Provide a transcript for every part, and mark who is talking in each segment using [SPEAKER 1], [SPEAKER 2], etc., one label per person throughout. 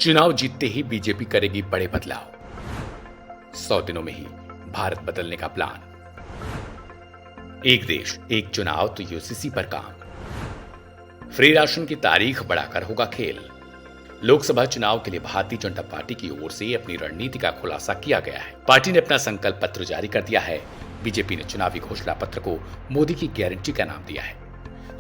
[SPEAKER 1] चुनाव जीतते ही बीजेपी करेगी बड़े बदलाव। 100 दिनों में ही भारत बदलने का प्लान। एक देश एक चुनाव तो यूसीसी पर काम। फ्री राशन की तारीख बढ़ाकर होगा खेल। लोकसभा चुनाव के लिए भारतीय जनता पार्टी की ओर से अपनी रणनीति का खुलासा किया गया है। पार्टी ने अपना संकल्प पत्र जारी कर दिया है। बीजेपी ने चुनावी घोषणा पत्र को मोदी की गारंटी का नाम दिया है।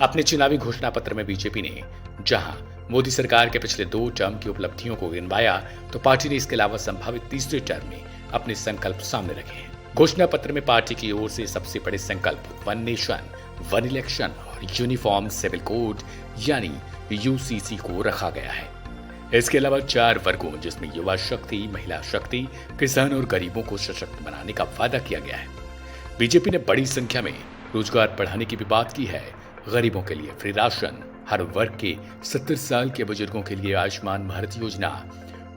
[SPEAKER 1] अपने चुनावी घोषणा पत्र में बीजेपी ने जहां मोदी सरकार के पिछले 2 टर्म की उपलब्धियों को गिनवाया, तो पार्टी ने इसके अलावा संभावित तीसरे टर्म में अपने संकल्प सामने रखे हैं। घोषणा पत्र में पार्टी की ओर से सबसे बड़े संकल्प वन नेशन, वन इलेक्शन और यूनिफॉर्म सिविल कोड यानी यूसीसी को रखा गया है। इसके अलावा 4 वर्गों जिसमें युवा शक्ति, महिला शक्ति, किसान और गरीबों को सशक्त बनाने का वादा किया गया है। बीजेपी ने बड़ी संख्या में रोजगार बढ़ाने की भी बात की है। गरीबों के लिए फ्री राशन, हर वर्ग के 70 साल के बुजुर्गों के लिए आयुष्मान भारत योजना,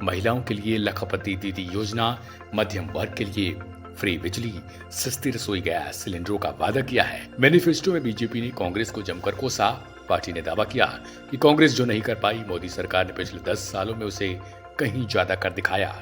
[SPEAKER 1] महिलाओं के लिए लखपति दीदी योजना, मध्यम वर्ग के लिए फ्री बिजली, सस्ती रसोई गैस सिलेंडरों का वादा किया है। मैनिफेस्टो में बीजेपी ने कांग्रेस को जमकर कोसा। पार्टी ने दावा किया कि कांग्रेस जो नहीं कर पाई, मोदी सरकार ने पिछले 10 सालों में उसे कहीं ज्यादा कर दिखाया।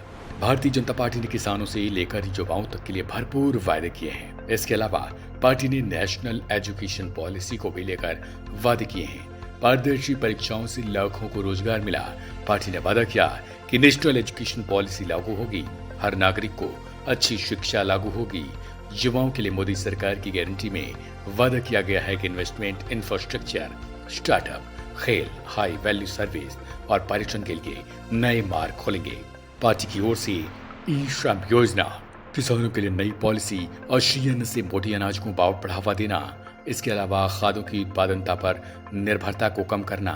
[SPEAKER 1] भारतीय जनता पार्टी ने किसानों से लेकर युवाओं तक के लिए भरपूर वादे किए हैं। इसके अलावा पार्टी ने नेशनल एजुकेशन पॉलिसी को भी लेकर वादे किए हैं। पारदर्शी परीक्षाओं से लाखों को रोजगार मिला। पार्टी ने वादा किया कि नेशनल एजुकेशन पॉलिसी लागू होगी, हर नागरिक को अच्छी शिक्षा लागू होगी। युवाओं के लिए मोदी सरकार की गारंटी में वादा किया गया है कि इन्वेस्टमेंट, इंफ्रास्ट्रक्चर, स्टार्टअप, खेल, हाई वैल्यू सर्विस और पर्यटन के लिए नए मार्ग खोलेंगे। पार्टी की ओर से ई श्रम योजना, किसानों के लिए नई पॉलिसी और शीन से मोटी अनाज को बढ़ावा देना। इसके अलावा खादों की उत्पादनता पर निर्भरता को कम करना,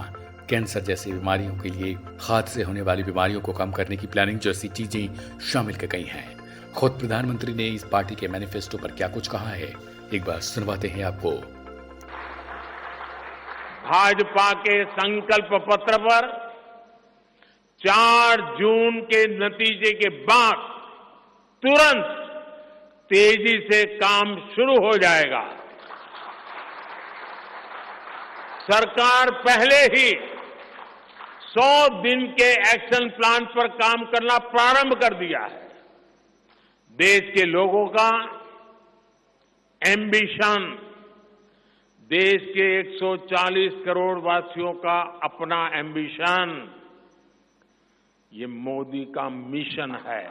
[SPEAKER 1] कैंसर जैसी बीमारियों के लिए खाद से होने वाली बीमारियों को कम करने की प्लानिंग जैसी चीजें शामिल की गई हैं। खुद प्रधानमंत्री ने इस पार्टी के मैनिफेस्टो पर क्या कुछ कहा है, एक बार सुनवाते हैं आपको।
[SPEAKER 2] भाजपा के संकल्प पत्र पर 4 जून के नतीजे के बाद तुरंत तेजी से काम शुरू हो जाएगा। सरकार पहले ही 100 दिन के एक्शन प्लान पर काम करना प्रारंभ कर दिया है। देश के लोगों का एम्बिशन, देश के 140 करोड़ वासियों का अपना एम्बिशन, ये मोदी का मिशन है।